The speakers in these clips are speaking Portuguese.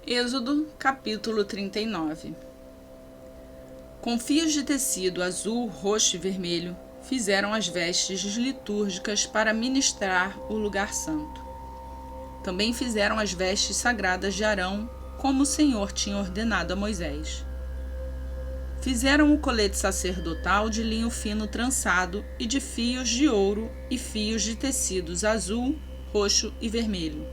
Êxodo, capítulo 39. Com fios de tecido azul, roxo e vermelho, fizeram as vestes litúrgicas para ministrar o lugar santo. Também fizeram as vestes sagradas de Arão, como o Senhor tinha ordenado a Moisés. Fizeram o colete sacerdotal de linho fino trançado e de fios de ouro e fios de tecidos azul, roxo e vermelho.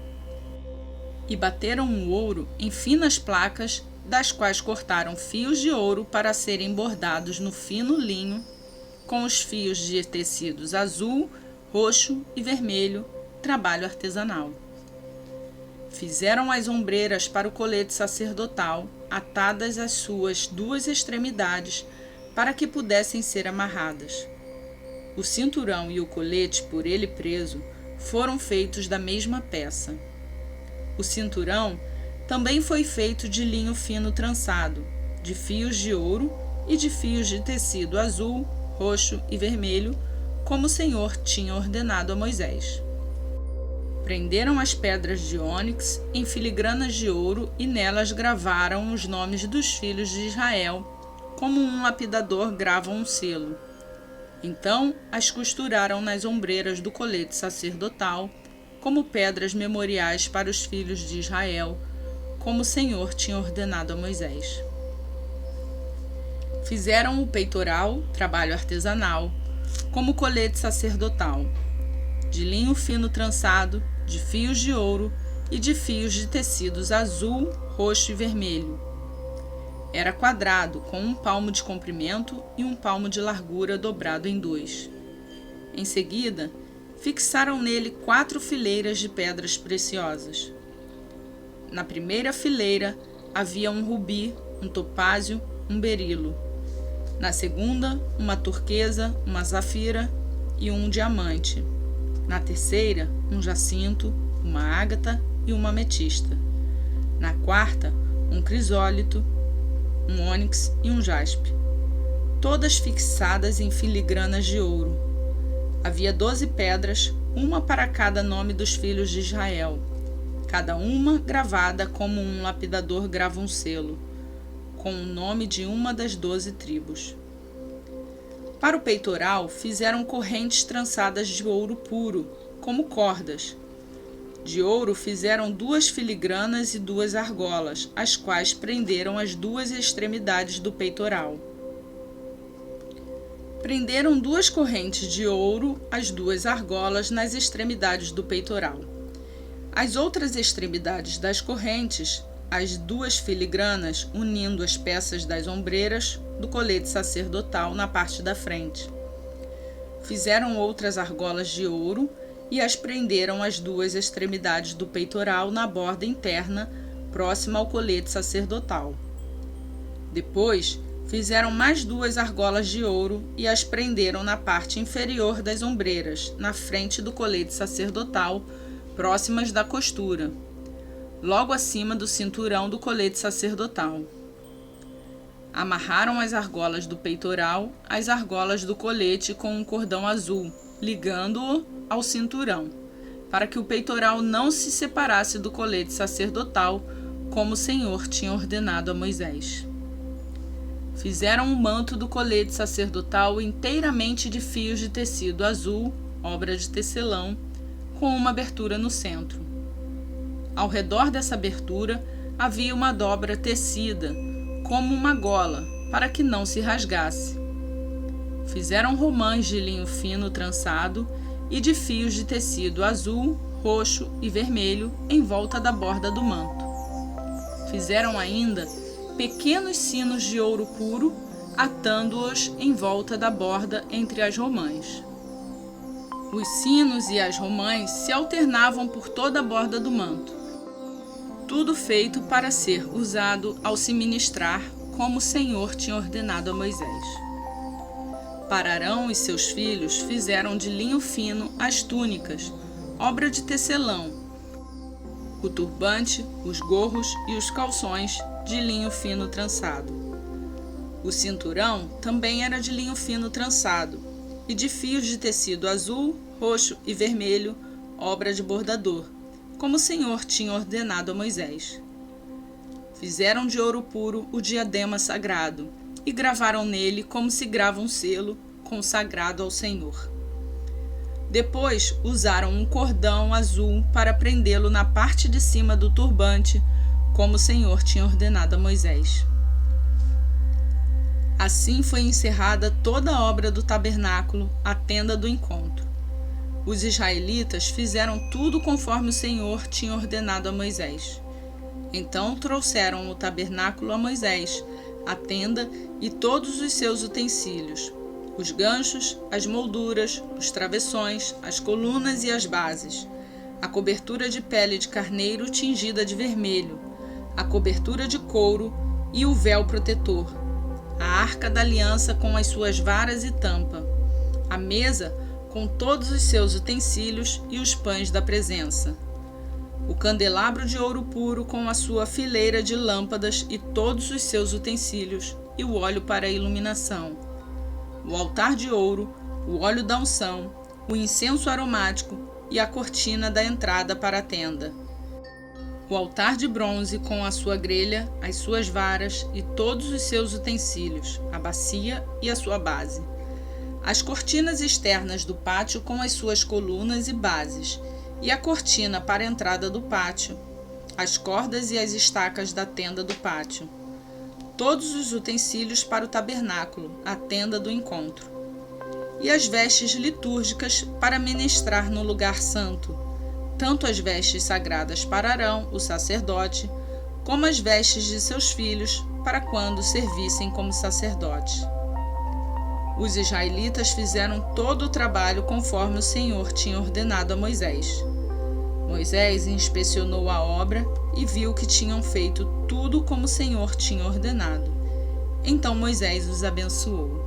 E bateram o ouro em finas placas, das quais cortaram fios de ouro para serem bordados no fino linho, com os fios de tecidos azul, roxo e vermelho, trabalho artesanal. Fizeram as ombreiras para o colete sacerdotal, atadas às suas duas extremidades, para que pudessem ser amarradas. O cinturão e o colete, por ele preso, foram feitos da mesma peça. O cinturão também foi feito de linho fino trançado, de fios de ouro e de fios de tecido azul, roxo e vermelho, como o Senhor tinha ordenado a Moisés. Prenderam as pedras de ônix em filigranas de ouro e nelas gravaram os nomes dos filhos de Israel, como um lapidador grava um selo. Então as costuraram nas ombreiras do colete sacerdotal, como pedras memoriais para os filhos de Israel, como o Senhor tinha ordenado a Moisés. Fizeram o peitoral, trabalho artesanal, como colete sacerdotal, de linho fino trançado, de fios de ouro e de fios de tecidos azul, roxo e vermelho. Era quadrado, com 1 palmo de comprimento e 1 palmo de largura dobrado em 2. Em seguida, fixaram nele 4 fileiras de pedras preciosas. Na primeira fileira havia um rubi, um topázio, um berilo. Na segunda, uma turquesa, uma safira e um diamante. Na terceira, um jacinto, uma ágata e uma ametista. Na quarta, um crisólito, um ônix e um jaspe, todas fixadas em filigranas de ouro. Havia 12 pedras, uma para cada nome dos filhos de Israel, cada uma gravada como um lapidador grava um selo, com o nome de uma das 12 tribos. Para o peitoral, fizeram correntes trançadas de ouro puro, como cordas. De ouro fizeram 2 filigranas e 2 argolas, as quais prenderam as 2 extremidades do peitoral. Prenderam 2 correntes de ouro, as 2 argolas, nas extremidades do peitoral. As outras extremidades das correntes, as 2 filigranas, unindo as peças das ombreiras do colete sacerdotal na parte da frente. Fizeram outras argolas de ouro e as prenderam às 2 extremidades do peitoral na borda interna, próxima ao colete sacerdotal. Depois, fizeram mais 2 argolas de ouro e as prenderam na parte inferior das ombreiras, na frente do colete sacerdotal, próximas da costura, logo acima do cinturão do colete sacerdotal. Amarraram as argolas do peitoral às argolas do colete com um cordão azul, ligando-o ao cinturão, para que o peitoral não se separasse do colete sacerdotal, como o Senhor tinha ordenado a Moisés. Fizeram o manto do colete sacerdotal inteiramente de fios de tecido azul, obra de tecelão, com uma abertura no centro. Ao redor dessa abertura havia uma dobra tecida, como uma gola, para que não se rasgasse. Fizeram romãs de linho fino trançado e de fios de tecido azul, roxo e vermelho em volta da borda do manto. Fizeram ainda pequenos sinos de ouro puro, atando-os em volta da borda entre as romãs. Os sinos e as romãs se alternavam por toda a borda do manto. Tudo feito para ser usado ao se ministrar, como o Senhor tinha ordenado a Moisés. Para Arão e seus filhos fizeram de linho fino as túnicas, obra de tecelão, o turbante, os gorros e os calções de linho fino trançado. O cinturão também era de linho fino trançado e de fios de tecido azul, roxo e vermelho, obra de bordador, como o Senhor tinha ordenado a Moisés. fizeram de ouro puro o diadema sagrado e gravaram nele como se grava um selo consagrado ao Senhor. Depois usaram um cordão azul para prendê-lo na parte de cima do turbante, como o Senhor tinha ordenado a Moisés. Assim foi encerrada toda a obra do tabernáculo, a tenda do encontro. Os israelitas fizeram tudo conforme o Senhor tinha ordenado a Moisés. Então trouxeram o tabernáculo a Moisés, a tenda e todos os seus utensílios, os ganchos, as molduras, os travessões, as colunas e as bases, a cobertura de pele de carneiro tingida de vermelho, a cobertura de couro e o véu protetor, a arca da aliança com as suas varas e tampa, a mesa com todos os seus utensílios e os pães da presença, o candelabro de ouro puro com a sua fileira de lâmpadas e todos os seus utensílios e o óleo para a iluminação, o altar de ouro, o óleo da unção, o incenso aromático e a cortina da entrada para a tenda, o altar de bronze com a sua grelha, as suas varas e todos os seus utensílios, a bacia e a sua base, as cortinas externas do pátio com as suas colunas e bases, e a cortina para a entrada do pátio, as cordas e as estacas da tenda do pátio, todos os utensílios para o tabernáculo, a tenda do encontro, e as vestes litúrgicas para ministrar no lugar santo, tanto as vestes sagradas para Arão, o sacerdote, como as vestes de seus filhos, para quando servissem como sacerdotes. Os israelitas fizeram todo o trabalho conforme o Senhor tinha ordenado a Moisés. Moisés inspecionou a obra e viu que tinham feito tudo como o Senhor tinha ordenado. Então Moisés os abençoou.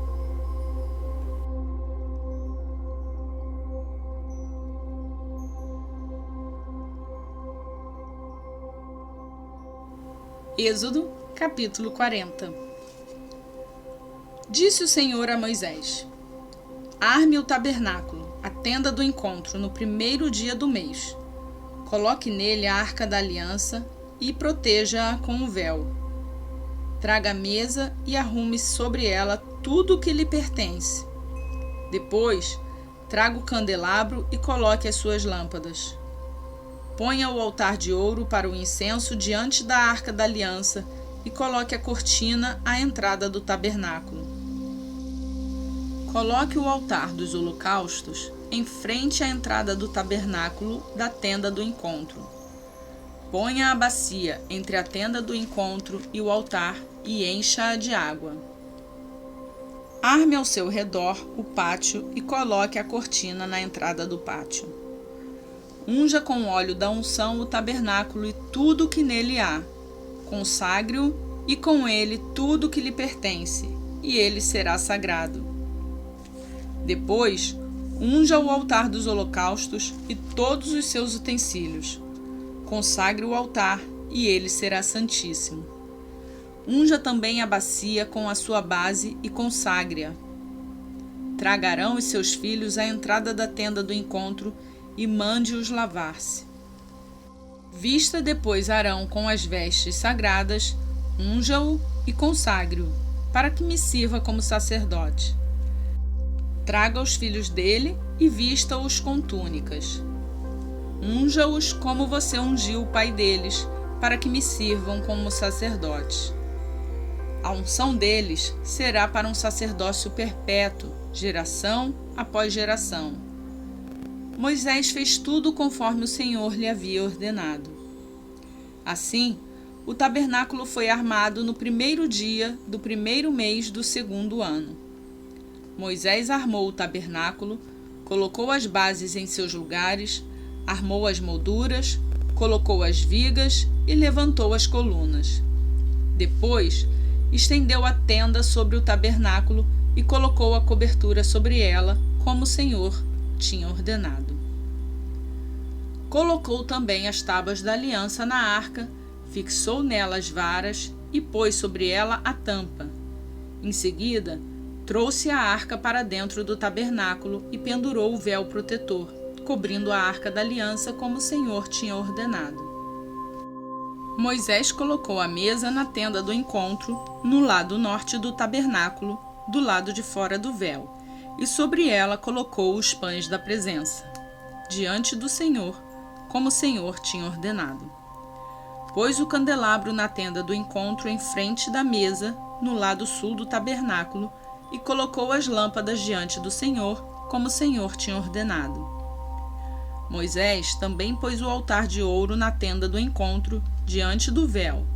Êxodo, capítulo 40. Disse o Senhor a Moisés: Arme o tabernáculo, a tenda do encontro, no primeiro dia do mês. Coloque nele a arca da aliança e proteja-a com o véu. Traga a mesa e arrume sobre ela tudo o que lhe pertence. Depois, traga o candelabro e coloque as suas lâmpadas. Ponha o altar de ouro para o incenso diante da arca da aliança e coloque a cortina à entrada do tabernáculo. Coloque o altar dos holocaustos em frente à entrada do tabernáculo da tenda do encontro. Ponha a bacia entre a tenda do encontro e o altar e encha-a de água. Arme ao seu redor o pátio e coloque a cortina na entrada do pátio. Unja com óleo da unção o tabernáculo e tudo o que nele há. Consagre-o e com ele tudo o que lhe pertence, e ele será sagrado. Depois, unja o altar dos holocaustos e todos os seus utensílios. Consagre o altar, e ele será santíssimo. Unja também a bacia com a sua base e consagre-a. Traga Arão e seus filhos à entrada da tenda do encontro e mande-os lavar-se. Vista depois Arão com as vestes sagradas, unja-o e consagre-o, para que me sirva como sacerdote. Traga os filhos dele e vista-os com túnicas. Unja-os como você ungiu o pai deles, para que me sirvam como sacerdotes. A unção deles será para um sacerdócio perpétuo, geração após geração. Moisés fez tudo conforme o Senhor lhe havia ordenado. Assim, o tabernáculo foi armado no primeiro dia do primeiro mês do segundo ano. Moisés armou o tabernáculo, colocou as bases em seus lugares, armou as molduras, colocou as vigas e levantou as colunas. Depois, estendeu a tenda sobre o tabernáculo e colocou a cobertura sobre ela, como o Senhor tinha ordenado. Colocou também as tábuas da aliança na arca, fixou nela as varas e pôs sobre ela a tampa. Em seguida, trouxe a arca para dentro do tabernáculo e pendurou o véu protetor, cobrindo a arca da aliança como o Senhor tinha ordenado. Moisés colocou a mesa na tenda do encontro, no lado norte do tabernáculo, do lado de fora do véu, e sobre ela colocou os pães da presença, diante do Senhor, como o Senhor tinha ordenado. Pôs o candelabro na tenda do encontro em frente da mesa, no lado sul do tabernáculo, e colocou as lâmpadas diante do Senhor, como o Senhor tinha ordenado. Moisés também pôs o altar de ouro na tenda do encontro, diante do véu,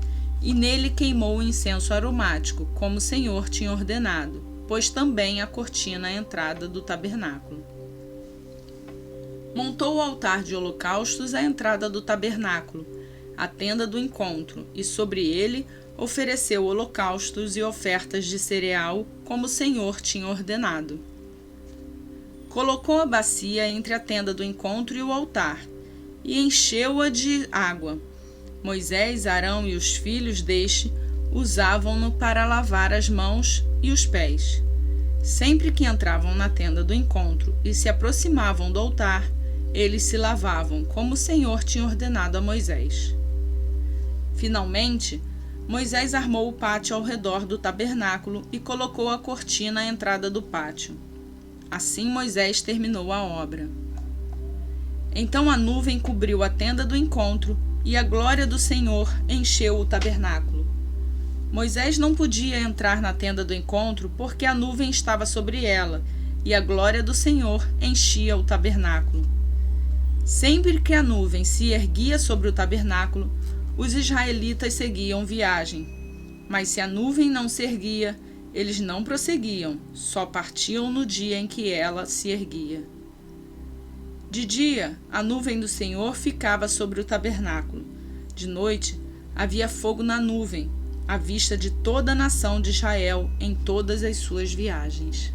e nele queimou o incenso aromático, como o Senhor tinha ordenado, pôs também a cortina à entrada do tabernáculo. Montou o altar de holocaustos à entrada do tabernáculo, a tenda do encontro, e sobre ele ofereceu holocaustos e ofertas de cereal, como o Senhor tinha ordenado. Colocou a bacia entre a tenda do encontro e o altar, e encheu-a de água. Moisés, Arão e os filhos deste usavam-no para lavar as mãos e os pés. Sempre que entravam na tenda do encontro e se aproximavam do altar, eles se lavavam, como o Senhor tinha ordenado a Moisés. Finalmente, Moisés armou o pátio ao redor do tabernáculo e colocou a cortina à entrada do pátio. Assim Moisés terminou a obra. Então a nuvem cobriu a tenda do encontro e a glória do Senhor encheu o tabernáculo. Moisés não podia entrar na tenda do encontro porque a nuvem estava sobre ela e a glória do Senhor enchia o tabernáculo. Sempre que a nuvem se erguia sobre o tabernáculo, os israelitas seguiam viagem. Mas se a nuvem não se erguia, eles não prosseguiam, só partiam no dia em que ela se erguia. De dia, a nuvem do Senhor ficava sobre o tabernáculo. De noite, havia fogo na nuvem, à vista de toda a nação de Israel em todas as suas viagens.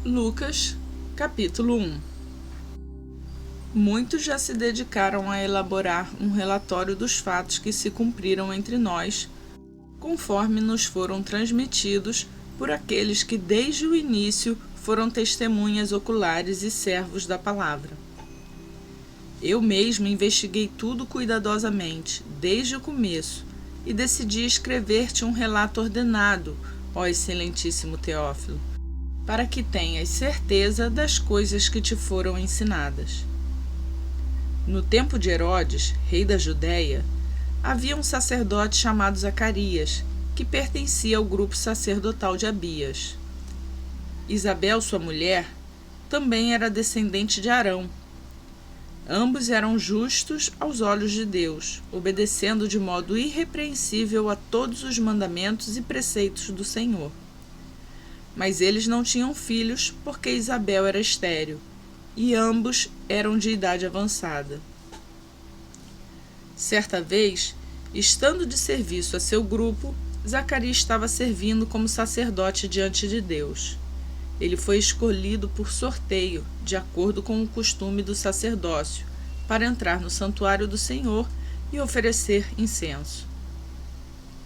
Lucas, capítulo 1. Muitos já se dedicaram a elaborar um relatório dos fatos que se cumpriram entre nós, conforme nos foram transmitidos por aqueles que desde o início foram testemunhas oculares e servos da palavra. Eu mesmo investiguei tudo cuidadosamente, desde o começo, e decidi escrever-te um relato ordenado, ó excelentíssimo Teófilo, para que tenhas certeza das coisas que te foram ensinadas. No tempo de Herodes, rei da Judéia, havia um sacerdote chamado Zacarias, que pertencia ao grupo sacerdotal de Abias. Isabel, sua mulher, também era descendente de Arão. Ambos eram justos aos olhos de Deus, obedecendo de modo irrepreensível a todos os mandamentos e preceitos do Senhor. Mas eles não tinham filhos, porque Isabel era estéril, e ambos eram de idade avançada. Certa vez, estando de serviço a seu grupo, Zacarias estava servindo como sacerdote diante de Deus. Ele foi escolhido por sorteio, de acordo com o costume do sacerdócio, para entrar no santuário do Senhor e oferecer incenso.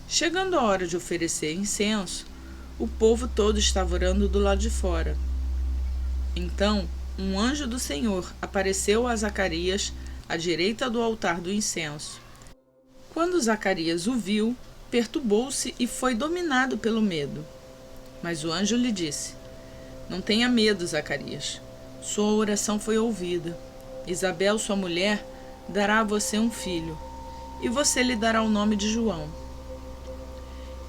Chegando a hora de oferecer incenso, o povo todo estava orando do lado de fora. Então, um anjo do Senhor apareceu a Zacarias à direita do altar do incenso. Quando Zacarias o viu, perturbou-se e foi dominado pelo medo. Mas o anjo lhe disse: Não tenha medo, Zacarias. Sua oração foi ouvida. Isabel, sua mulher, dará a você um filho, e você lhe dará o nome de João.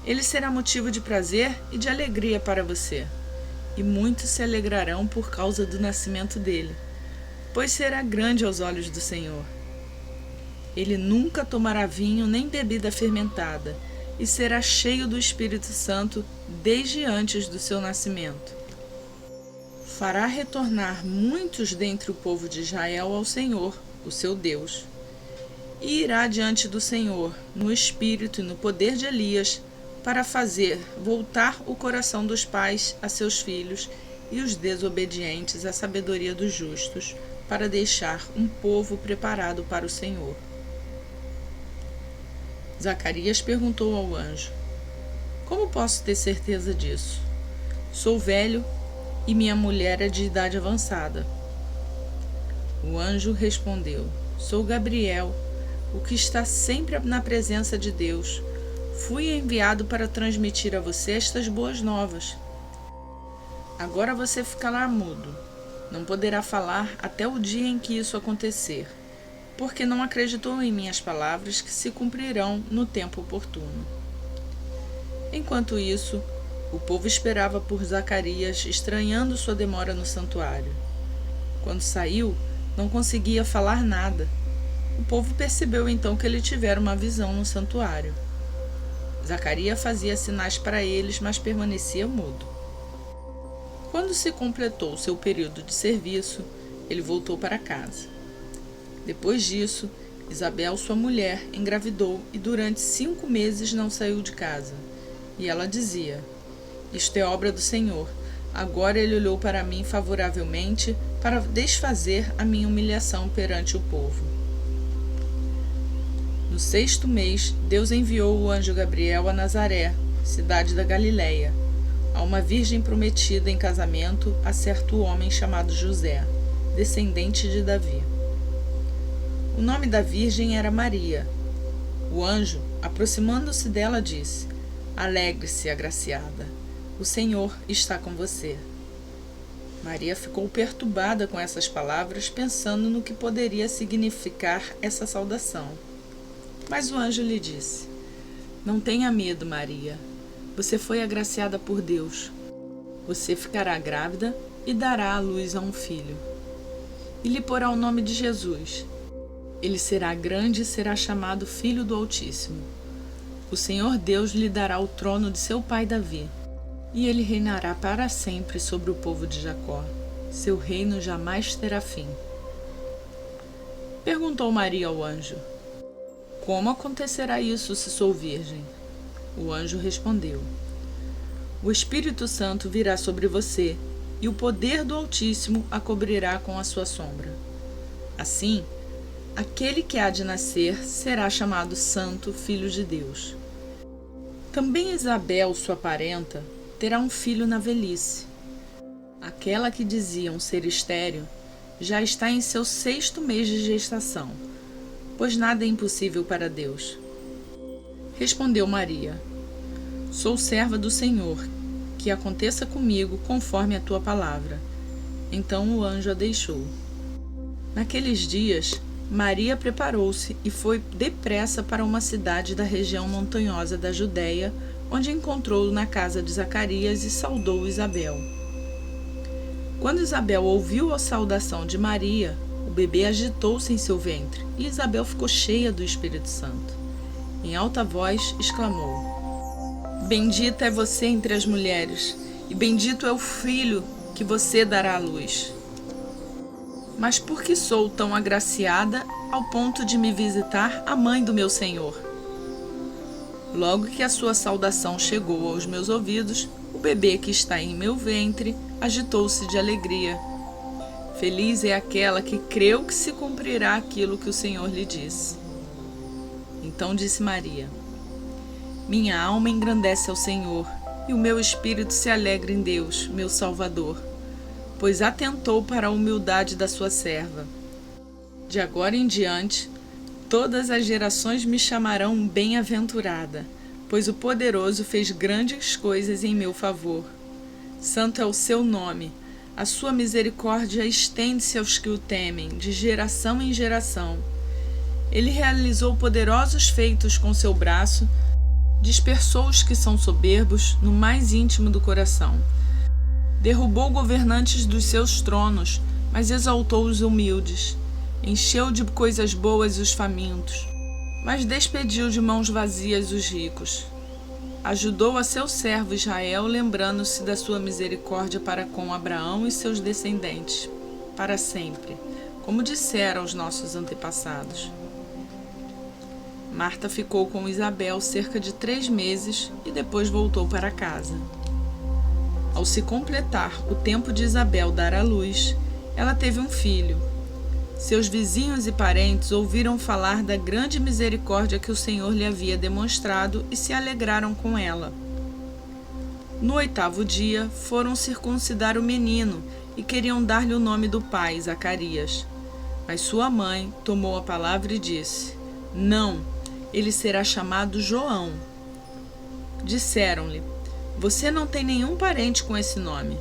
Ele será motivo de prazer e de alegria para você, e muitos se alegrarão por causa do nascimento dele, pois será grande aos olhos do Senhor. Ele nunca tomará vinho nem bebida fermentada, e será cheio do Espírito Santo desde antes do seu nascimento. Fará retornar muitos dentre o povo de Israel ao Senhor, o seu Deus, e irá diante do Senhor, no espírito e no poder de Elias, para fazer voltar o coração dos pais a seus filhos e os desobedientes à sabedoria dos justos, para deixar um povo preparado para o Senhor. Zacarias perguntou ao anjo: Como posso ter certeza disso? Sou velho e minha mulher é de idade avançada. O anjo respondeu: Sou Gabriel, o que está sempre na presença de Deus. Fui enviado para transmitir a você estas boas novas. Agora você ficará mudo. Não poderá falar até o dia em que isso acontecer, porque não acreditou em minhas palavras que se cumprirão no tempo oportuno. Enquanto isso, o povo esperava por Zacarias, estranhando sua demora no santuário. Quando saiu, não conseguia falar nada. O povo percebeu então que ele tivera uma visão no santuário. Zacarias fazia sinais para eles, mas permanecia mudo. Quando se completou seu período de serviço, ele voltou para casa. Depois disso, Isabel, sua mulher, engravidou e durante 5 meses não saiu de casa. E ela dizia: Isto é obra do Senhor. Agora ele olhou para mim favoravelmente para desfazer a minha humilhação perante o povo. No 6º mês, Deus enviou o anjo Gabriel a Nazaré, cidade da Galileia, a uma virgem prometida em casamento a certo homem chamado José, descendente de Davi. O nome da virgem era Maria. O anjo, aproximando-se dela, disse: Alegre-se, agraciada, o Senhor está com você. Maria ficou perturbada com essas palavras, pensando no que poderia significar essa saudação. Mas o anjo lhe disse: Não tenha medo, Maria. Você foi agraciada por Deus. Você ficará grávida e dará à luz a um filho. E lhe porá o nome de Jesus. Ele será grande e será chamado Filho do Altíssimo. O Senhor Deus lhe dará o trono de seu pai Davi, e ele reinará para sempre sobre o povo de Jacó. Seu reino jamais terá fim. Perguntou Maria ao anjo: Como acontecerá isso se sou virgem? O anjo respondeu: O Espírito Santo virá sobre você, e o poder do Altíssimo a cobrirá com a sua sombra. Assim, aquele que há de nascer será chamado Santo Filho de Deus. Também Isabel, sua parenta, terá um filho na velhice. Aquela que diziam ser estéril já está em seu 6º mês de gestação, pois nada é impossível para Deus. Respondeu Maria: Sou serva do Senhor, que aconteça comigo conforme a tua palavra. Então o anjo a deixou. Naqueles dias, Maria preparou-se e foi depressa para uma cidade da região montanhosa da Judéia, onde encontrou na casa de Zacarias e saudou Isabel. Quando Isabel ouviu a saudação de Maria, o bebê agitou-se em seu ventre e Isabel ficou cheia do Espírito Santo. Em alta voz exclamou: Bendita é você entre as mulheres, e bendito é o filho que você dará à luz. Mas por que sou tão agraciada ao ponto de me visitar a mãe do meu Senhor? Logo que a sua saudação chegou aos meus ouvidos, o bebê que está em meu ventre agitou-se de alegria. Feliz é aquela que creu que se cumprirá aquilo que o Senhor lhe disse. Então disse Maria: Minha alma engrandece ao Senhor, e o meu espírito se alegra em Deus, meu Salvador, pois atentou para a humildade da sua serva. De agora em diante, todas as gerações me chamarão bem-aventurada, pois o Poderoso fez grandes coisas em meu favor. Santo é o seu nome, a sua misericórdia estende-se aos que o temem, de geração em geração. Ele realizou poderosos feitos com seu braço, dispersou os que são soberbos no mais íntimo do coração. Derrubou governantes dos seus tronos, mas exaltou os humildes. Encheu de coisas boas os famintos, mas despediu de mãos vazias os ricos. Ajudou a seu servo Israel, lembrando-se da sua misericórdia para com Abraão e seus descendentes, para sempre, como dissera aos nossos antepassados. Marta ficou com Isabel cerca de 3 meses e depois voltou para casa. Ao se completar o tempo de Isabel dar à luz, ela teve um filho. Seus vizinhos e parentes ouviram falar da grande misericórdia que o Senhor lhe havia demonstrado e se alegraram com ela. No 8º dia, foram circuncidar o menino e queriam dar-lhe o nome do pai, Zacarias. Mas sua mãe tomou a palavra e disse: Não, ele será chamado João. Disseram-lhe: Você não tem nenhum parente com esse nome.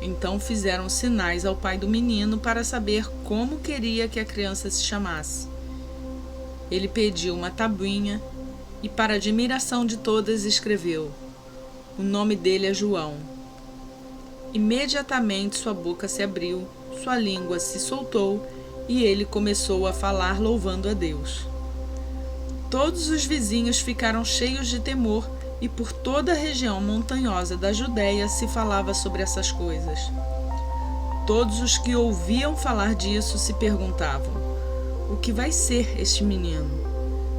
Então fizeram sinais ao pai do menino para saber como queria que a criança se chamasse. Ele pediu uma tabuinha e, para admiração de todas, escreveu: O nome dele é João. Imediatamente sua boca se abriu, sua língua se soltou e ele começou a falar louvando a Deus. Todos os vizinhos ficaram cheios de temor e por toda a região montanhosa da Judéia se falava sobre essas coisas. Todos os que ouviam falar disso se perguntavam: O que vai ser este menino?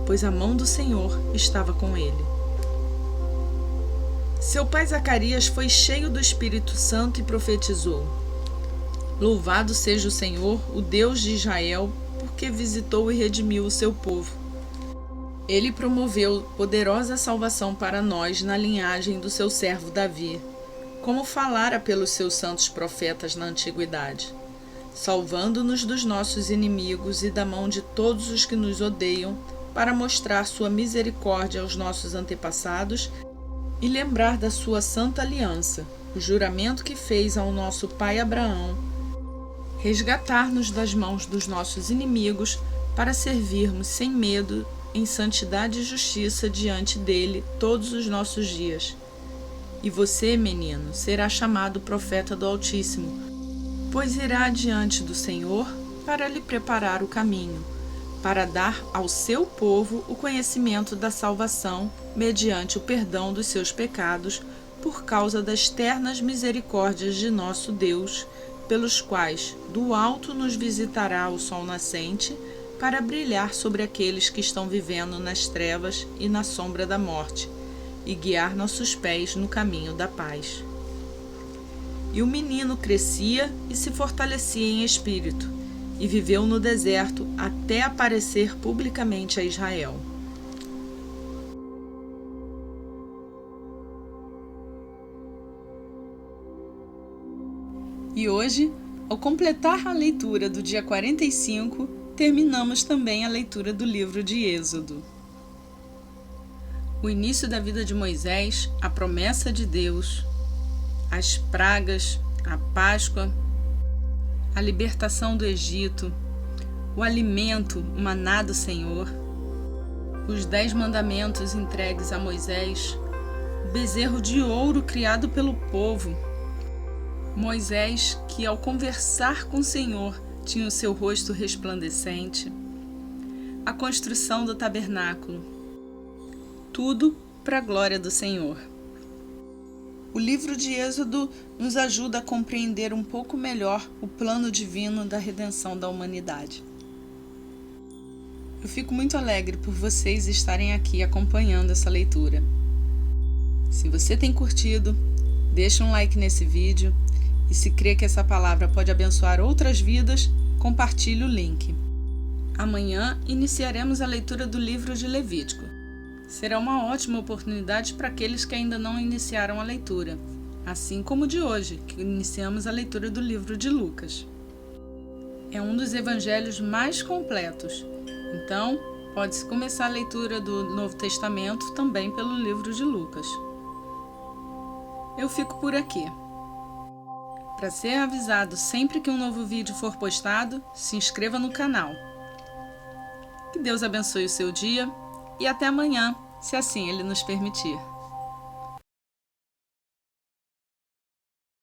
Pois a mão do Senhor estava com ele. Seu pai Zacarias foi cheio do Espírito Santo e profetizou: Louvado seja o Senhor, o Deus de Israel, porque visitou e redimiu o seu povo. Ele promoveu poderosa salvação para nós na linhagem do seu servo Davi, como falara pelos seus santos profetas na antiguidade, salvando-nos dos nossos inimigos e da mão de todos os que nos odeiam, para mostrar sua misericórdia aos nossos antepassados e lembrar da sua santa aliança, o juramento que fez ao nosso pai Abraão, resgatar-nos das mãos dos nossos inimigos para servirmos sem medo em santidade e justiça diante dele todos os nossos dias. E você, menino, será chamado profeta do Altíssimo, pois irá diante do Senhor para lhe preparar o caminho, para dar ao seu povo o conhecimento da salvação mediante o perdão dos seus pecados, por causa das ternas misericórdias de nosso Deus, pelos quais do alto nos visitará o sol nascente, para brilhar sobre aqueles que estão vivendo nas trevas e na sombra da morte, e guiar nossos pés no caminho da paz. E o menino crescia e se fortalecia em espírito, e viveu no deserto até aparecer publicamente a Israel. E hoje, ao completar a leitura do dia 45, terminamos também a leitura do livro de Êxodo. O início da vida de Moisés, a promessa de Deus, as pragas, a Páscoa, a libertação do Egito, o alimento, o maná do Senhor, os 10 mandamentos entregues a Moisés, o bezerro de ouro criado pelo povo, Moisés que, ao conversar com o Senhor, tinha o seu rosto resplandecente, a construção do tabernáculo, tudo para a glória do Senhor. O livro de Êxodo nos ajuda a compreender um pouco melhor o plano divino da redenção da humanidade. Eu fico muito alegre por vocês estarem aqui acompanhando essa leitura. Se você tem curtido, deixa um like nesse vídeo e se crê que essa palavra pode abençoar outras vidas, compartilhe o link. Amanhã iniciaremos a leitura do livro de Levítico. Será uma ótima oportunidade para aqueles que ainda não iniciaram a leitura, assim como de hoje, que iniciamos a leitura do livro de Lucas. É um dos evangelhos mais completos, então pode-se começar a leitura do Novo Testamento também pelo livro de Lucas. Eu fico por aqui. Para ser avisado sempre que um novo vídeo for postado, se inscreva no canal. Que Deus abençoe o seu dia e até amanhã, se assim Ele nos permitir.